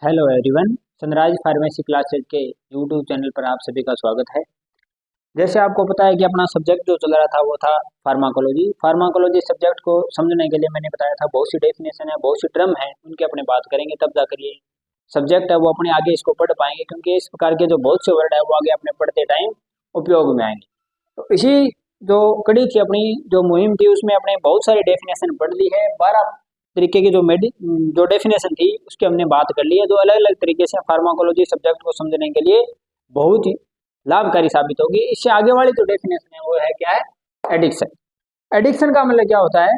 Hello everyone, sunrise pharmacy classes के YouTube channel पर आप सभी का स्वागत है। जैसे आपको पता है कि अपना सब्जेक्ट जो चल रहा था वो था फार्माकोलॉजी। फार्माकोलॉजी सब्जेक्ट को समझने के लिए मैंने बताया था बहुत सी डेफिनेशन है, बहुत सी टर्म है, उनके अपने बात करेंगे तब जाकर ये सब्जेक्ट है वो अपने आगे इसको पढ़ पाएंगे, क्योंकि इस प्रकार के जो बहुत से वर्ड है वो आगे अपने पढ़ते टाइम उपयोग में आएंगे। तो इसी जो कड़ी थी अपनी जो मुहिम थी उसमें अपने बहुत सारी डेफिनेशन पढ़ ली है। 12 तरीके की जो डेफिनेशन थी उसकी हमने बात कर ली है, जो अलग अलग तरीके से फार्माकोलॉजी सब्जेक्ट को समझने के लिए बहुत ही लाभकारी साबित होगी। इससे आगे वाली जो डेफिनेशन है वो है क्या है, एडिक्शन। एडिक्शन का मतलब क्या होता है?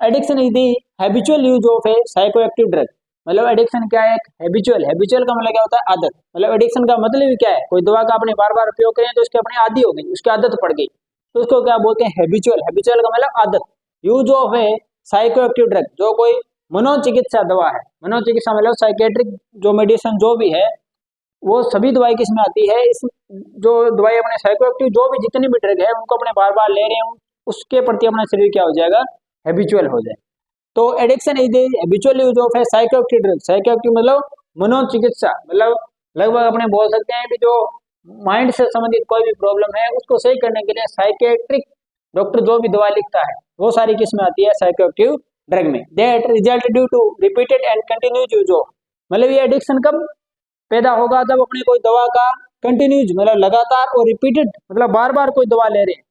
Addiction is the habitual use of A psychoactive drug. मतलब एडिक्शन क्या है? एक हैबिचुअल का मतलब क्या होता है? आदत। मतलब एडिक्शन का मतलब ही क्या है? कोई दवा का आपने बार बार उपयोग करें तो उसके अपनी आदी हो गई, उसकी आदत पड़ गई, तो उसको क्या बोलते हैं? हैबिचुअल। हैबिचुअल का मतलब आदत। Use of A psychoactive drug, जो कोई मनोचिकित्सा दवा है। मनोचिकित्सा मतलब साइकेट्रिक जो मेडिसिन जो भी है वो सभी दवाई किसमें आती है? इस जो दवाई अपने साइकोएक्टिव जो भी जितनी भी ड्रग है उनको अपने बार बार ले रहे हैं, उसके प्रति अपना शरीर क्या हो जाएगा? हैबिचुअल हो जाए। तो addiction is the habitual use of है साइकोएक्टिव ड्रग। साइकोएक्टिव मतलब मनोचिकित्सा, मतलब लगभग अपने बोल सकते हैं कि जो माइंड से संबंधित कोई भी प्रॉब्लम है उसको सही करने के लिए साइकेट्रिक डॉक्टर जो भी दवा लिखता है वो सारी किसमें आती है? साइकोएक्टिव ड्रग में। That result due to repeated and continuous use of. मतलब ये एडिक्शन कब पैदा होगा? जब अपने कोई दवा का कंटिन्यूज मतलब लगातार और रिपीटेड मतलब बार बार कोई दवा ले रहे हैं।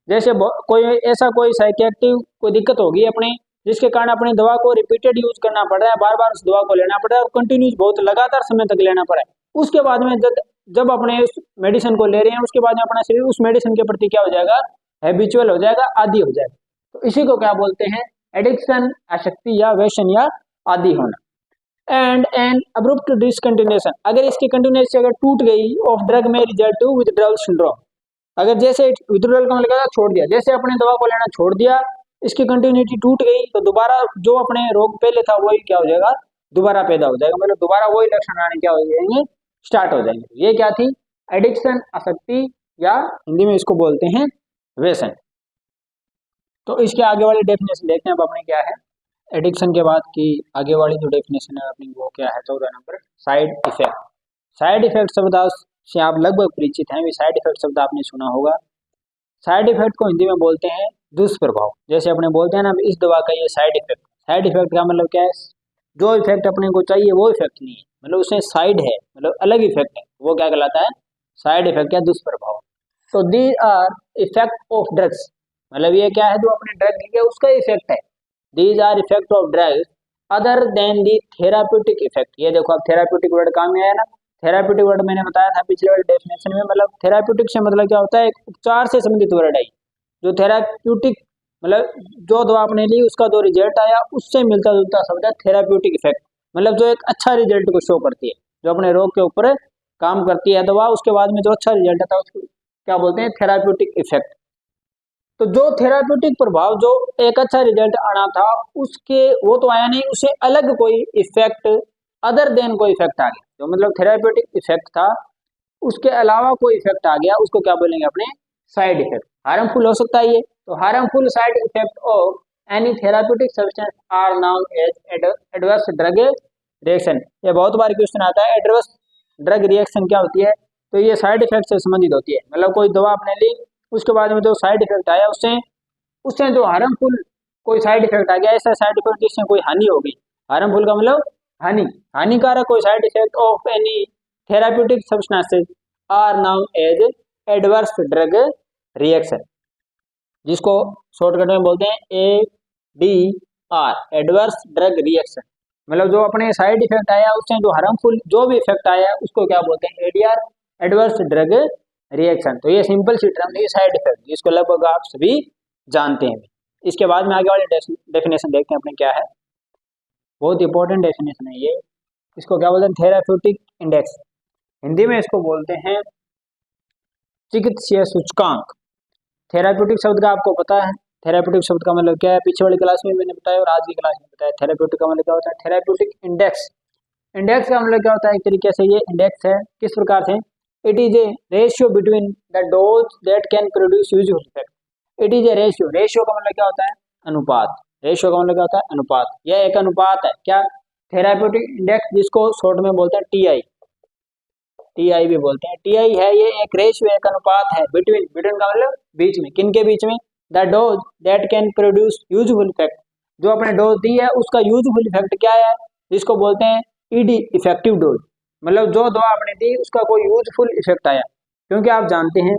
जैसे कोई ऐसा कोई साइकेट्रिक कोई दिक्कत होगी अपनी, जिसके कारण अपनी दवा को रिपीटेड यूज करना पड़ रहा है, बार बार उस दवा को लेना पड़ रहा है और कंटिन्यूज बहुत लगातार समय तक लेना पड़ा है। उसके बाद में जब अपने उस मेडिसिन को ले रहे हैं उसके बाद में अपना शरीर उस मेडिसिन के प्रति क्या हो जाएगा? हैबिचुअल हो जाएगा, आदी हो जाएगा। तो इसी को क्या बोलते हैं? एडिक्शन, आसक्ति या व्यसन या आदी होना। एंड एन अब्रुप्ट डिसकंटिन्यूएशन, अगर इसकी कंटिन्यूएशन अगर टूट गई ऑफ ड्रग में रिजल्ट टू विथड्रॉल सिंड्रोम। अगर जैसे विथड्रॉल का मतलब छोड़ दिया, जैसे अपने दवा को लेना छोड़ दिया, इसकी कंटिन्यूटी टूट गई तो दोबारा जो अपने रोग पहले था वही क्या हो जाएगा? दोबारा पैदा हो जाएगा। मतलब दोबारा वही लक्षण आने क्या हो जाएंगे? स्टार्ट हो जाएंगे। ये क्या थी? एडिक्शन, आसक्ति या हिंदी में इसको बोलते हैं व्यसन। तो इसके आगे वाली डेफिनेशन देखते हैं अब अपने क्या है। एडिक्शन के बाद की आगे वाली जो डेफिनेशन है अपनी वो क्या है? 14 number, side effect. Side effect शब्द से आप लगभग परिचित हैं, साइड इफेक्ट शब्द आपने सुना होगा। साइड इफेक्ट को हिंदी में बोलते हैं दुष्प्रभाव। जैसे अपने बोलते हैं ना इस दवा का ये साइड इफेक्ट। साइड इफेक्ट का मतलब क्या है? जो इफेक्ट अपने को चाहिए वो इफेक्ट नहीं है, मतलब उसमें साइड है, मतलब अलग इफेक्ट है, वो क्या कहलाता है? साइड इफेक्ट या दुष्प्रभाव। तो these are effect of drugs. मतलब ये क्या है? जो अपने ड्रग लिया उसका इफेक्ट है। These are effect of drugs other than the therapeutic effect. ये देखो अब थेराप्यूटिक वर्ड काम में आया ना। थेराप्यूटिक वर्ड मैंने बताया था पिछले वाले डेफिनेशन में, मतलब थेराप्यूटिक से मतलब क्या होता है? एक उपचार से संबंधित वर्ड है। जो थेराप्यूटिक मतलब जो दवा आपने ली उसका जो रिजल्ट आया उससे मिलता जुलता शब्द है थेराप्यूटिक इफेक्ट। मतलब जो एक अच्छा रिजल्ट को शो करती है, जो अपने रोग के ऊपर काम करती है दवा, उसके बाद में जो अच्छा रिजल्ट आता है उसको क्या बोलते हैं? Therapeutic effect. तो जो थेराप्यूटिक प्रभाव जो एक अच्छा रिजल्ट आना था उसके वो तो आया नहीं, उसे अलग कोई इफेक्ट अदर देन कोई इफेक्ट आ गया। जो मतलब थेराप्यूटिक इफेक्ट था उसके अलावा कोई इफेक्ट आ गया, उसको क्या बोलेंगे अपने? Side effect. हार्मफुल हो सकता है ये। तो harmful side effect of any therapeutic substance are known as adverse drug reaction. ये बहुत बार क्वेश्चन आता है, एडवर्स ड्रग रिएक्शन क्या होती है? तो ये साइड इफेक्ट से संबंधित होती है। मतलब कोई दवा आपने ली उसके बाद में जो साइड इफेक्ट आया उससे उससे जो हार्मफुल कोई साइड इफेक्ट आ गया, ऐसा साइड इफेक्ट जिससे कोई हानि हो गई। हार्मफुल का मतलब हानि, हानिकारक कोई side effect of any therapeutic substances are known as adverse drug reaction, जिसको शॉर्टकट में बोलते हैं ADR, एडवर्स ड्रग रिएक्शन। मतलब जो अपने साइड इफेक्ट आया उससे जो हार्मफुल जो भी इफेक्ट आया उसको क्या बोलते हैं? ADR, adverse drug reaction. तो ये सिंपल सी टर्म है साइड इफेक्ट, जिसको लगभग आप सभी जानते हैं। इसके बाद में आगे वाले डेफिनेशन देखते हैं अपने क्या है। बहुत इंपॉर्टेंट डेफिनेशन है ये। इसको क्या बोलते हैं? Therapeutic index. हिंदी में इसको बोलते हैं चिकित्सीय सूचकांक। थेराप्यूटिक शब्द का आपको पता है, थेराप्यूटिक शब्द का मतलब क्या है? पीछे वाली क्लास में मैंने बताया और आज की क्लास में बताया। थेराप्यूटिक का मतलब क्या होता है? Therapeutic index. इंडेक्स का मतलब क्या होता है? एक तरीके से ये इंडेक्स है किस प्रकार से? It is a ratio between the dose that can produce useful effect. It is a ratio. Ratio का मतलब क्या होता है? अनुपात। रेशियो का मतलब क्या होता है? अनुपात। यह एक अनुपात है क्या? थेराप्यूटिक इंडेक्स जिसको शॉर्ट में बोलते हैं टीआई, टीआई भी बोलते हैं। टीआई है ये एक रेशियो, एक अनुपात है बिटवीन, बिटवीन का मतलब बीच में, किन के बीच में, the dose that can produce useful effect, जो आपने डोज दी है उसका यूजफुल इफेक्ट क्या है, जिसको बोलते हैं ईडी, इफेक्टिव डोज, मतलब जो दवा आपने दी उसका कोई यूजफुल इफेक्ट आया। क्योंकि आप जानते हैं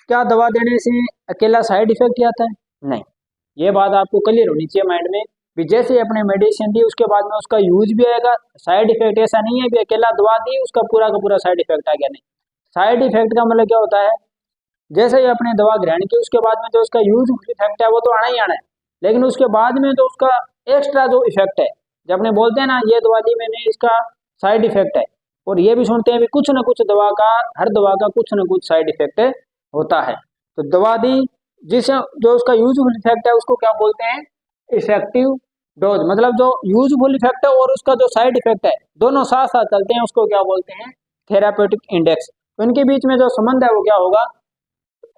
क्या दवा देने से अकेला साइड इफेक्ट ही आता है, नहीं, ये बात आपको क्लियर होनी चाहिए माइंड में भी। जैसे अपने मेडिसिन दी उसके बाद में उसका यूज भी आएगा, साइड इफेक्ट ऐसा नहीं है भी अकेला दवा दी उसका पूरा का पूरा साइड इफेक्ट आ गया, नहीं। साइड इफेक्ट का मतलब क्या होता है, जैसे ही आपने दवा ग्रहण की उसके बाद में जो उसका यूज इफेक्ट है वो तो आना ही आना है, लेकिन उसके बाद में जो उसका एक्स्ट्रा जो इफेक्ट है, जब अपने बोलते हैं ना ये दवा दी मैंने इसका साइड इफेक्ट है, और ये भी सुनते हैं भी कुछ ना कुछ दवा का, हर दवा का कुछ ना कुछ साइड इफेक्ट होता है। तो दवा दी जिस जो उसका यूजफुल इफेक्ट है उसको क्या बोलते हैं, इफेक्टिव डोज, मतलब जो यूजफुल इफेक्ट है और उसका जो साइड इफेक्ट है दोनों साथ साथ चलते हैं उसको क्या बोलते हैं, थेराप्यूटिक इंडेक्स। तो इनके बीच में जो संबंध है वो क्या होगा,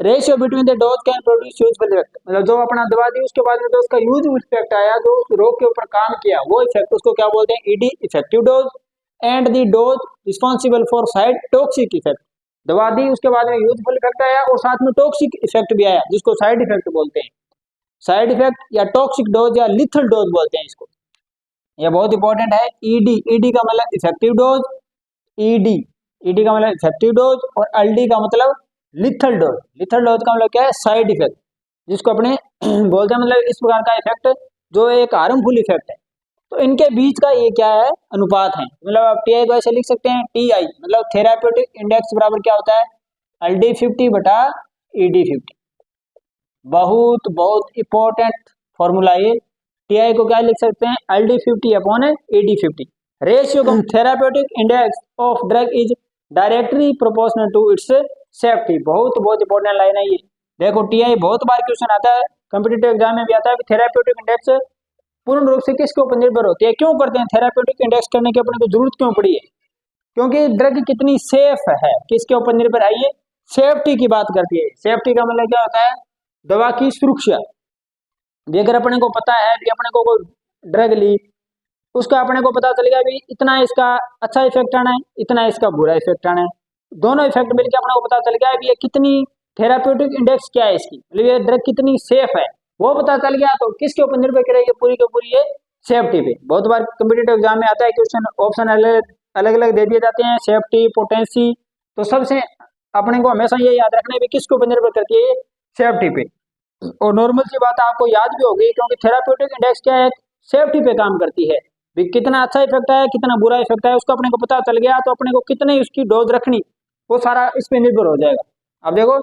ratio between the dose can produce useful effect, मतलब जो अपना दवा दी उसके बाद में जो उसका यूजफुल इफेक्ट आया, जो उस रोग के ऊपर काम किया वो इफेक्ट, उसको क्या बोलते हैं, ED, effective dose, and the dose responsible for side toxic effect, दवा दी उसके बाद में यूजफुल इफेक्ट आया और साथ में टॉक्सिक इफेक्ट भी आया जिसको साइड इफेक्ट बोलते हैं। साइड इफेक्ट या टॉक्सिक डोज या लिथल डोज बोलते हैं इसको, यह बहुत इंपॉर्टेंट है। ईडी, ईडी का मतलब इफेक्टिव डोज, ईडी, ईडी का मतलब इफेक्टिव डोज, और एलडी का मतलब लिथल डोज, लिथल डोज का मतलब क्या है, साइड इफेक्ट, जिसको अपने बोलते हैं मतलब इस प्रकार का इफेक्ट जो एक हार्मफुल इफेक्ट है। तो इनके बीच का ये क्या है, अनुपात है, मतलब आप टीआई को ऐसे लिख सकते हैं, टीआई मतलब थेराप्यूटिक इंडेक्स बराबर क्या होता है, एलडी 50 बटा ईडी 50। बहुत बहुत इंपॉर्टेंट फॉर्मूला ये, टीआई को क्या लिख सकते हैं, LD 50 upon ED 50। Ratio of therapeutic index of drug is directly proportional to its safety, बहुत बहुत इंपॉर्टेंट लाइन है ये। देखो टीआई बहुत बार क्वेश्चन आता है, कॉम्पिटिटिव एग्जाम में भी आता है, थेराप्यूटिक इंडेक्स पूर्ण रूप से किसके ऊपर निर्भर होती है, क्यों करते हैं थेराप्यूटिक इंडेक्स करने की अपने को जरूरत क्यों पड़ी है, क्योंकि ड्रग कितनी सेफ है, किसके ऊपर निर्भर है, ये सेफ्टी की बात करती है। सेफ्टी का मतलब क्या होता है, दवा की सुरक्षा। भी अगर अपने को पता है कि अपने को कोई ड्रग ली उसका अपने को पता चल गया भी इतना इसका अच्छा इफेक्ट आना है, इतना इसका बुरा इफेक्ट आना है, दोनों इफेक्ट मिलकर अपने को पता चल गया है ये कितनी थेराप्यूटिक इंडेक्स क्या है इसकी, मतलब ये ड्रग कितनी सेफ है, वो पता चल गया तो किसके ऊपर निर्भर करेगी, पूरी की पूरी ये सेफ्टी पे। बहुत बार कॉम्पिटिटिव एग्जाम में आता है क्वेश्चन, ऑप्शन अलग अलग दे दिए जाते हैं, सेफ्टी, पोटेंसी, तो सबसे अपने को हमेशा ये याद रखना है भी किसके ऊपर निर्भर करती है, ये सेफ्टी पे। और नॉर्मल सी बात आपको याद भी होगी क्योंकि थेराप्यूटिक इंडेक्स क्या है, सेफ्टी पे काम करती है, भी कितना अच्छा इफेक्ट है कितना बुरा इफेक्ट है उसको अपने को पता चल गया तो अपने को कितनी उसकी डोज रखनी वो सारा इस पे निर्भर हो जाएगा। अब देखो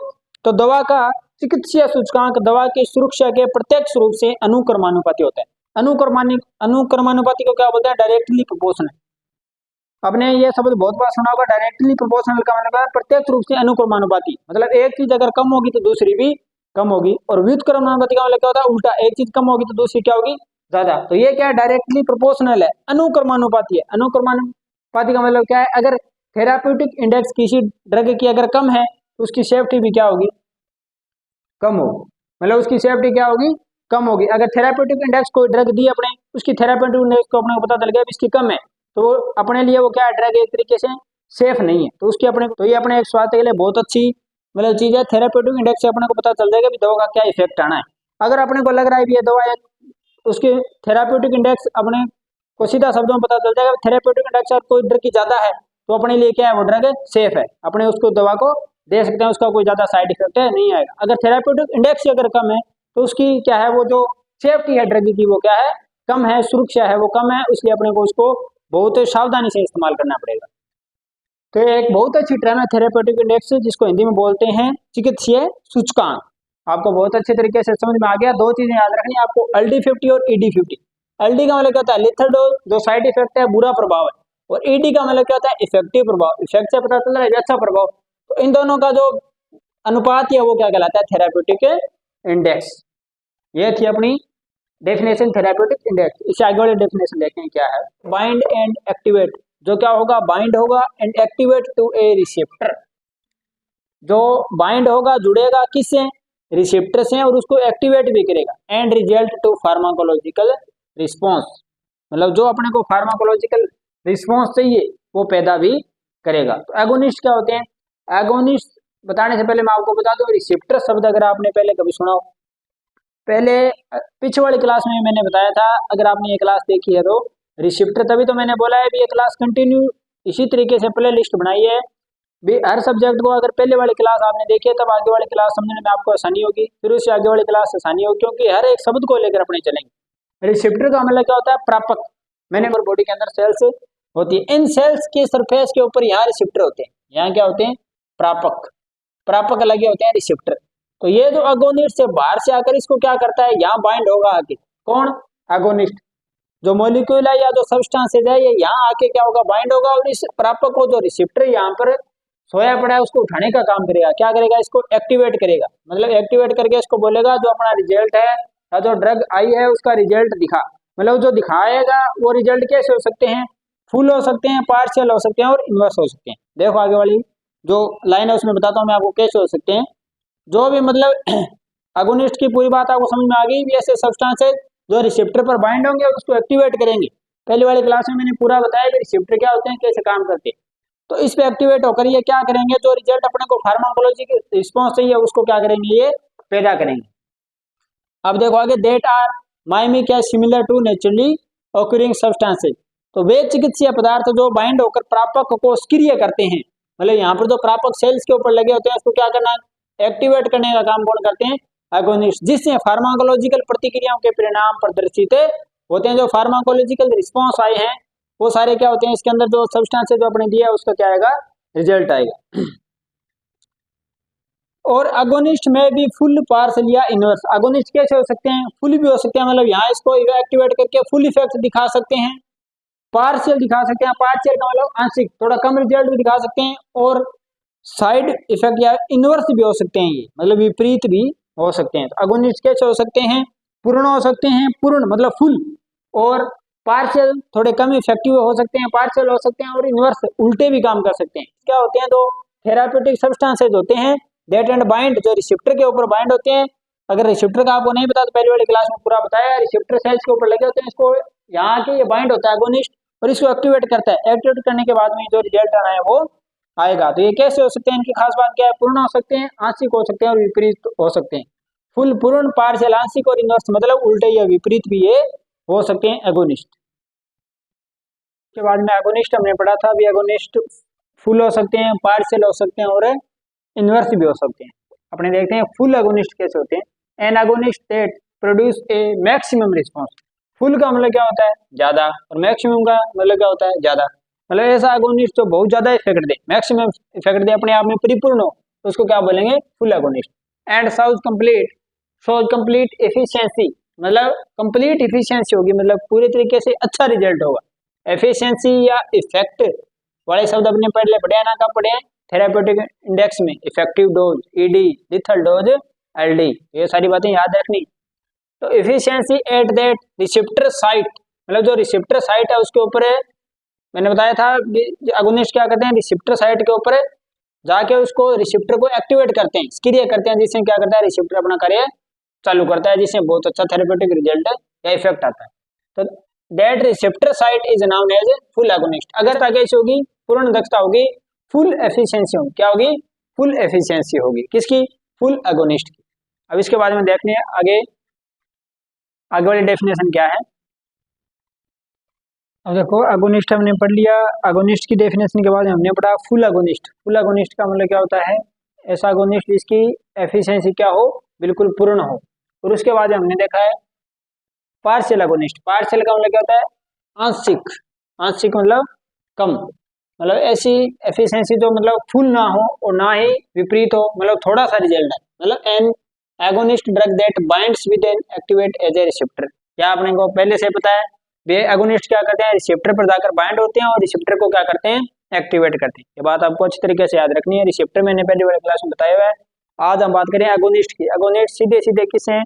तो दवा का चिकित्सीय सूचकांक दवा की सुरक्षा के प्रत्यक्ष रूप से अनुक्रमानुपाती होता है। अनुक्रमानुपाती को क्या बोलते हैं, डायरेक्टली प्रोपोर्शनल। आपने ये शब्द बहुत बार सुना होगा, डायरेक्टली प्रोपोर्शनल का मतलब है प्रत्यक्ष रूप से अनुक्रमानुपाती, मतलब एक चीज अगर कम होगी तो दूसरी भी कम होगी, और व्युत्क्रमानुपाती का मतलब क्या होता है, उल्टा, एक चीज कम होगी तो दूसरी क्या होगी, ज्यादा। तो ये क्या है, डायरेक्टली प्रोपोर्शनल है, अनुक्रमानुपाती है। अनुक्रमानुपाती का मतलब क्या है, अगर थेराप्यूटिक इंडेक्स किसी ड्रग की अगर कम है तो उसकी सेफ्टी भी क्या होगी, कम होगी, मतलब उसकी सेफ्टी क्या होगी, कम होगी। अगर थेराप्यूटिक इंडेक्स कोई ड्रग दी अपने, उसकी थेराप्यूटिक इंडेक्स को अपने को पता चल गया इसकी कम है, तो अपने लिए वो क्या है, ड्रग एक तरीके से सेफ नहीं है, तो उसकी अपने तो ये अपने एक स्वास्थ्य के लिए बहुत अच्छी मतलब चीज है। थेराप्यूटिक इंडेक्स से अपने को पता चल जाएगा कि दवा का क्या इफेक्ट आना है। अगर अपने को लग रहा है कि ये दवा है, उसके थेराप्यूटिक इंडेक्स अपने को सीधा शब्दों में पता चल जाएगा, थेराप्यूटिक इंडेक्स अगर कोई ड्रग की ज्यादा है तो अपने लिए क्या है, वो ड्रग सेफ है, अपने उसको दवा को दे सकते हैं, उसका कोई ज्यादा साइड इफेक्ट है नहीं आएगा। अगर थेराप्यूटिक इंडेक्स अगर कम है तो उसकी क्या है, वो जो सेफ्टी है ड्रग की वो क्या है, कम है, सुरक्षा है वो कम है, इसलिए अपने को उसको बहुत सावधानी से इस्तेमाल करना पड़ेगा। तो एक बहुत अच्छी टर्म है थेराप्यूटिक इंडेक्स, जिसको हिंदी में बोलते हैं चिकित्सीय सूचकांक। आपको बहुत अच्छे तरीके से समझ में आ गया। दो चीजें याद रखनी आपको, एलडी 50 और ईडी 50। एलडी का मतलब क्या होता है, लिथल डोज, जो साइड इफेक्ट है बुरा प्रभाव है, और ईडी का मतलब क्या होता है, इफेक्टिव प्रभाव, इफेक्ट से पता चल रहा है अच्छा प्रभाव। तो इन दोनों का जो अनुपात है वो क्या कहलाता है, थेराप्यूटिक इंडेक्स। ये थी अपनी डेफिनेशन थेराप्यूटिक इंडेक्स। इससे आगे वाली डेफिनेशन देखते हैं क्या है, बाइंड एंड एक्टिवेट, जो क्या होगा, बाइंड होगा, and activate to a receptor, जो बाइंड होगा जुड़ेगा किससे, रिसेप्टर से, और उसको एक्टिवेट भी करेगा, and result to pharmacological response, मतलब जो अपने को फार्माकोलॉजिकल रिस्पॉन्स चाहिए वो पैदा भी करेगा। तो एगोनिस्ट क्या होते हैं? एगोनिस्ट बताने से पहले मैं आपको बता दूं, रिसेप्टर शब्द अगर आपने पहले कभी सुना हो, पहले पिछले वाली क्लास में मैंने बताया था, अगर आपने ये क्लास देखी है तो रिसेप्टर, तभी तो मैंने बोला है भी ये क्लास कंटिन्यू इसी तरीके से प्ले लिस्ट बनाई है भी हर सब्जेक्ट को। अगर पहले वाली क्लास आपने देखी है तब आगे वाली क्लास समझने में आपको आसानी होगी, फिर उससे आगे वाली क्लास आसानी होगी, क्योंकि हर एक शब्द को लेकर अपने चलेंगे। रिसेप्टर का मतलब क्या होता है? प्रापक। मैंने बॉडी के अंदर सेल्स होती है, इन सेल्स के सरफेस के ऊपर यहाँ रिसेप्टर होते हैं। यहाँ क्या होते हैं? प्रापक। प्रापक लगे होते हैं रिसेप्टर। तो ये जो अगोनिस्ट से बाहर से आकर इसको क्या करता है? यहाँ बाइंड होगा आके। कौन? अगोनिस्ट। जो मॉलिक्यूल है या जो सब्सटेंसेज है ये यहाँ आके क्या होगा? बाइंड होगा, और इस प्रापक को जो रिसेप्टर यहाँ पर सोया पड़ा है उसको उठाने का काम करेगा। क्या करेगा? इसको एक्टिवेट करेगा। मतलब एक्टिवेट करके इसको बोलेगा जो अपना रिजल्ट है या जो ड्रग आई है उसका रिजल्ट दिखा। मतलब जो दिखाएगा वो रिजल्ट कैसे हो सकते हैं? फुल हो सकते हैं, पार्शियल हो सकते हैं और इनवर्स हो सकते हैं। देखो आगे वाली जो लाइन है उसमें बताता हूँ मैं आपको कैसे हो सकते हैं। जो भी मतलब अगोनिस्ट की पूरी बात आपको समझ में आ गई। ऐसे सब्सटेंसेस जो रिसेप्टर पर बाइंड होंगे और उसको एक्टिवेट करेंगे। पहली वाली क्लास में मैंने पूरा बताया कि रिसेप्टर क्या होते हैं, कैसे काम करते हैं। तो इस पे एक्टिवेट होकर ये क्या करेंगे? जो रिजल्ट अपने को फार्माकोलॉजी की रिस्पॉन्स चाहिए उसको क्या करेंगे? ये पैदा करेंगे। अब देखो आगे, देट आर माइमिक या similar to naturally occurring substances. तो वे चिकित्सीय पदार्थ जो बाइंड होकर प्रापक को सक्रिय करते हैं, मतलब यहाँ पर जो प्रापक सेल्स के ऊपर लगे होते हैं उसको क्या करना है? एक्टिवेट करने का काम कौन करते हैं? एगोनिस्ट। जिससे फार्माकोलॉजिकल प्रतिक्रियाओं के परिणाम प्रदर्शित होते हैं। जो फार्माकोलॉजिकल रिस्पॉन्स आए हैं वो सारे क्या होते हैं? इसके अंदर जो सब्सटेंस जो अपने दिया है उसका क्या आएगा? रिजल्ट आएगा। और अगोनिस्ट में भी फुल, पार्शियल या इनवर्स। अगोनिस्ट कैसे हो सकते हैं? फुल भी हो सकते हैं, मतलब यहाँ इसको एक्टिवेट करके फुल इफेक्ट दिखा सकते हैं। पार्शियल दिखा सकते हैं, पार्शियल का मतलब आंशिक, थोड़ा कम रिजल्ट भी दिखा सकते हैं। और साइड इफेक्ट या इनवर्स भी हो सकते हैं, ये मतलब विपरीत भी हो सकते हैं। तो अगोनिस्ट कैसे हो सकते हैं? पूर्ण हो सकते हैं, पूर्ण मतलब फुल, और पार्शियल थोड़े कम इफेक्टिव हो सकते हैं, पार्शियल हो सकते हैं, और इनवर्स उल्टे भी काम कर सकते हैं। क्या होते हैं? दो थेराप्यूटिक सब्सटेंसेज होते हैं, डेट एंड बाइंड, जो रिसेप्टर के ऊपर बाइंड होते हैं। अगर रिसेप्टर का आपको नहीं पता तो पहले वाली क्लास में पूरा बताया, रिसेप्टर सेल्स के ऊपर लगे होते हैं, इसको यहाँ के ये बाइंड होता है अगोनिस्ट और इसको एक्टिवेट करता है। एक्टिवेट करने के बाद में जो रिजल्ट आना है वो आएगा। तो ये कैसे हो सकते हैं? इनकी खास बात क्या है? पूर्ण हो सकते हैं, आंशिक हो सकते हैं और विपरीत हो सकते हैं। फुल, पूर्ण, पार्शियल, आंशिक और इनवर्स मतलब उल्टे या विपरीत भी ये हो सकते हैं एगोनिस्ट। के बाद में एगोनिस्ट हमने पढ़ा था, अभी एगोनिस्ट फुल हो सकते हैं, पार्शियल हो सकते हैं और इनवर्स भी हो सकते हैं। अपने देखते हैं फुल एगोनिस्ट कैसे होते हैं। An agonist that produce a maximum response. Full का मतलब क्या होता है? ज्यादा, और मैक्सिमम का मतलब क्या होता है? ज्यादा। मतलब ऐसा एगोनिस्ट जो बहुत ज्यादा इफेक्ट दे, मैक्सिमम इफेक्ट दे, अपने आप में परिपूर्ण हो, तो उसको क्या बोलेंगे? Full agonist. And shows complete efficiency, मतलब कंप्लीट एफिशिएंसी होगी, मतलब पूरे तरीके से अच्छा रिजल्ट होगा। एफिशिएंसी या इफेक्ट वाले शब्द अपने पहले पढ़े हैं ना? कब पढ़े हैं? थेराप्यूटिक इंडेक्स में। Effective dose ED, lethal dose LD, ये सारी बातें याद रखनी। तो efficiency at that receptor site, मतलब जो रिसेप्टर साइट है उसके ऊपर है। मैंने बताया था अगोनिस्ट क्या करते हैं? रिसेप्टर साइट के ऊपर जाके उसको रिसेप्टर को एक्टिवेट करते हैं, सक्रिय करते हैं, जिससे क्या करता है? रिसेप्टर अपना कार्य चालू करता है, जिससे बहुत अच्छा थेरेप्यूटिक रिजल्ट या इफेक्ट आता है। तो that receptor site is known as full agonist. अगर कैसे होगी? पूर्ण दक्षता होगी, फुल एफिशिएंसी होगी। क्या होगी? फुल एफिशिएंसी होगी। किसकी? फुल एगोनिस्ट की। अब इसके बारे में देखने आगे वाली डेफिनेशन क्या है। अब देखो अगोनिस्ट हमने पढ़ लिया। अगोनिस्ट की डेफिनेशन के बाद हमने पढ़ा फुल एगोनिस्ट। फुल एगोनिस्ट का मतलब क्या होता है? ऐसा एगोनिस्ट जिसकी एफिशिएंसी क्या हो? बिल्कुल पूर्ण हो। और उसके बाद हमने देखा है पार्शियल एगोनिस्ट। पार्शियल का मतलब क्या होता है? आंशिक। आंशिक मतलब कम, मतलब ऐसी एफिशिएंसी जो मतलब फुल ना हो और ना ही विपरीत हो, मतलब थोड़ा सा रिजल्ट है। मतलब an agonist drug that binds with and activate as a receptor. क्या आपने को पहले से पता है? वे एगोनिस्ट क्या करते हैं? रिसेप्टर पर जाकर बाइंड होते हैं और रिसेप्टर को क्या करते हैं? एक्टिवेट करते हैं। ये बात आपको अच्छी तरीके से याद रखनी है। रिसेप्टर मैंने पहले वाले क्लास में बताया हुआ है। आज हम बात करें एगोनिस्ट की। एगोनिस्ट सीधे सीधे किससे?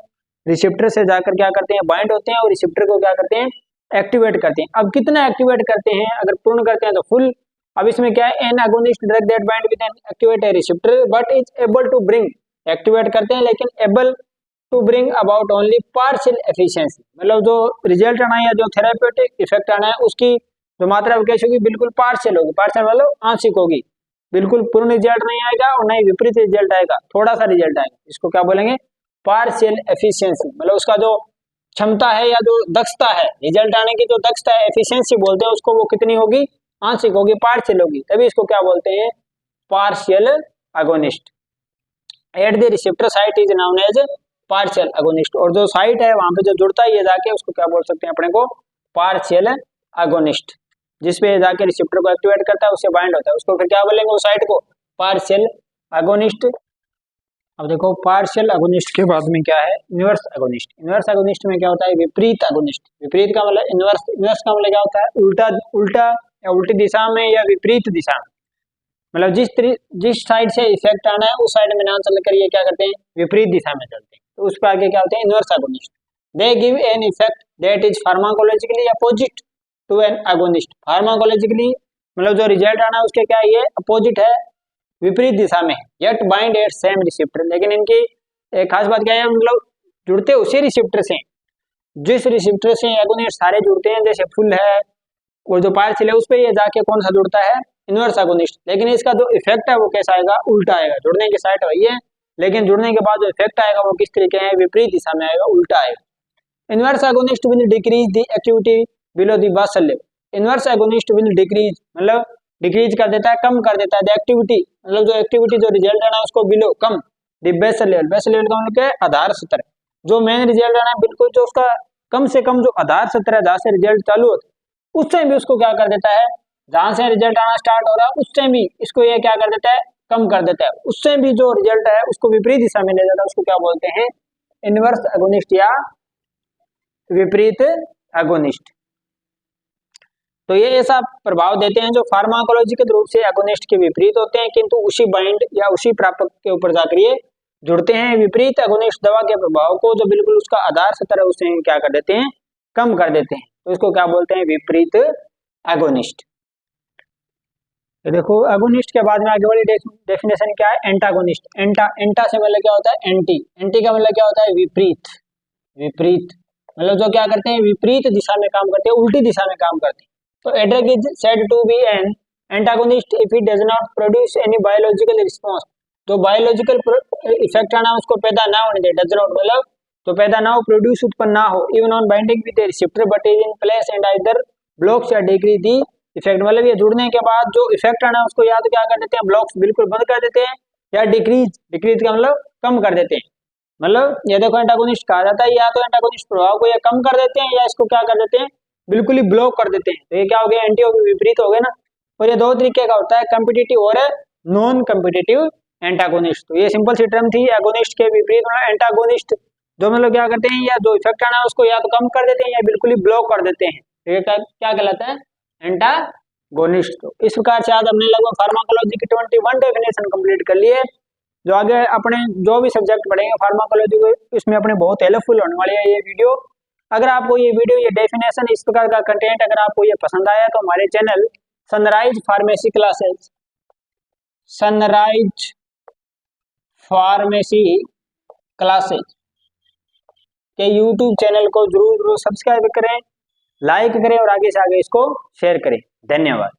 रिसेप्टर से जाकर क्या करते हैं? बाइंड होते हैं और रिसेप्टर को क्या करते हैं? एक्टिवेट करते हैं। अब कितना एक्टिवेट करते हैं? अगर पूर्ण करते हैं तो फुल। अब इसमें क्या है? An agonist drug that bind with and activate receptor but is able to bring, activate करते हैं लेकिन able to bring about only partial efficiency, मतलब जो रिजल्ट आना है या जो थेरापेटिक इफेक्ट आना है उसकी जो मात्रा कैसी होगी, बिल्कुल पार्शियल होगी। पार्शियल मतलब आंशिक होगी, बिल्कुल पूर्ण रिजल्ट नहीं आएगा और नहीं विपरीत रिजल्ट आएगा, थोड़ा सा रिजल्ट आएगा। इसको क्या बोलेंगे, पार्शियल एफिशिएंसी। मतलब उसका जो क्षमता है या जो दक्षता है, रिजल्ट आने की जो दक्षता है, एफिशिएंसी बोलते हैं उसको, वो कितनी होगी, आंशिक होगी, पार्शियल होगी, तभी इसको क्या बोलते हैं, partial agonist. At the receptor site is known as partial agonist, और जो साइट है वहां पे जो जुड़ता है ये जाके उसको क्या बोल सकते हैं अपने को, पार्शियल अगोनिस्ट। जिसपे जाके रिसेप्टर को एक्टिवेट करता है, उससे बाइंड होता है, उसको फिर क्या बोलेंगे उस साइट को, पार्शियल अगोनिस्ट। अब देखो पार्शियल अगोनिस्ट के बाद में क्या है, इनवर्स अगोनिस्ट। इनवर्स अगोनिस्ट में क्या होता है, विपरीत अगोनिस्ट। विपरीत का मतलब इनवर्स, इनवर्स का मतलब क्या होता है, उल्टा, उल्टा या उल्टी दिशा में या विपरीत दिशा में, मतलब जिस साइड से इफेक्ट आना है उस साइड में ना चल कर ये क्या करते हैं, विपरीत दिशा में चलते हैं, तो उस पर आगे क्या होते हैं, inverse agonist. They give an effect that is pharmacologically opposite to an agonist. Pharmacologically मतलब जो रिजल्ट आना है उसके क्या, ये अपोजिट है, विपरीत दिशा में, yet bind at same receptor. लेकिन इनकी एक खास बात क्या है, मतलब जुड़ते उसी रिसेप्टर से, जिस रिसेप्टर से एगोनिस्ट सारे जुड़ते हैं, जैसे फुल है वो जो पार्शियल है उस पर ये जाके कौन सा जुड़ता है, इनवर्स अगोनिस्ट। लेकिन इसका जो इफेक्ट है वो कैसा आएगा, उल्टा आएगा। जुड़ने की साइड वही है, लेकिन जुड़ने के बाद जो इफेक्ट आएगा वो किस तरीके है, विपरीत दिशा में आएगा, उल्टा आएगा। Inverse agonist will decrease the activity below the basal level. Inverse agonist will decrease मतलब डिक्रीज कर देता है, कम कर देता है, द एक्टिविटी मतलब जो एक्टिविटी जो रिजल्ट आना है उसको बिलो कम, the basal level. Basal level का मतलब क्या है, आधार स्तर। जो मेन रिजल्ट आना है बिल्कुल जो उसका कम से कम जो आधार स्तर है, जहाँ से रिजल्ट चालू होता है उस टाइम भी उसको क्या कर देता है, जहां से रिजल्ट आना स्टार्ट हो रहा है उस टाइम भी इसको ये क्या कर देता है, कम कर देता है। उस टाइम भी जो रिजल्ट है उसको विपरीत दिशा में ले जाता है, उसको क्या बोलते हैं, इनवर्स अगोनिस्ट या विपरीत अगोनिस्ट। तो ये ऐसा प्रभाव देते हैं जो फार्माकोलॉजिकल रूप से अगोनिस्ट के विपरीत होते हैं, किंतु उसी बाइंड या उसी प्रापक के ऊपर जाकर ये जुड़ते हैं। विपरीत अगोनिस्ट दवा के प्रभाव को जो बिल्कुल उसका आधार स्तर है उसे क्या कर देते हैं, कम कर देते हैं, तो इसको क्या बोलते हैं, विपरीत एगोनिस्ट। तो देखो एगोनिस्ट के बाद में आगे वाली डेफिनेशन क्या है, एंटागोनिस्ट। एंटा से मतलब क्या होता है, एंटी। एंटी का मतलब क्या होता है, विपरीत। विपरीत मतलब जो क्या करते हैं, विपरीत दिशा में काम करते हैं, उल्टी दिशा में काम करते हैं। तो a drug is said to be an antagonist if it does not produce any biological response. जो बायोलॉजिकल इफेक्ट आना उसको पैदा ना होने दे, डज नॉट मतलब तो पैदा ना हो, प्रोड्यूस उत्पन्न ना हो, even on binding with receptor but is in place and either blocks या डिक्रीज दी इफेक्ट। मतलब ये जुड़ने के बाद जो इफेक्ट आना है उसको या तो क्या कर देते हैं, ब्लॉक्स बिल्कुल बंद कर देते हैं, या डिक्रीज, डिक्रीज का मतलब कम कर देते हैं। मतलब ये देखो एंटागोनिस्ट कहा जाता है, या तो एंटागोनिस्ट प्रभाव को ये कम कर देते हैं या इसको क्या कर देते हैं, बिल्कुल ही ब्लॉक कर देते हैं। तो ये क्या हो गया, एंटी हो गया, विपरीत हो गया ना। और ये दो तरीके का होता है, कम्पिटिटिव और नॉन कम्पिटिटिव एंटागोनिस्ट। तो ये सिंपल सी टर्म थी, एगोनिस्ट के विपरीत एंटागोनिस्ट, जो मतलब क्या करते हैं, या जो इफेक्ट आना है उसको या तो कम कर देते हैं या बिल्कुल ही ब्लॉक कर देते हैं। तो ये क्या कहलाता है, एंटागोनिस्ट। तो इस प्रकार से आज हमने लगभग फार्माकोलॉजी की 21 डेफिनेशन कंप्लीट कर ली है। जो आगे अपने जो भी सब्जेक्ट पढ़ेंगे फार्माकोलॉजी को, इसमें अपने बहुत हेल्पफुल होने वाली है ये वीडियो। अगर आपको ये वीडियो, ये डेफिनेशन, इस प्रकार का कंटेंट अगर आपको ये पसंद आया तो हमारे channel sunrise pharmacy classes, sunrise pharmacy classes के यूट्यूब चैनल को जरूर सब्सक्राइब करें, लाइक करें और आगे से आगे इसको शेयर करें। धन्यवाद।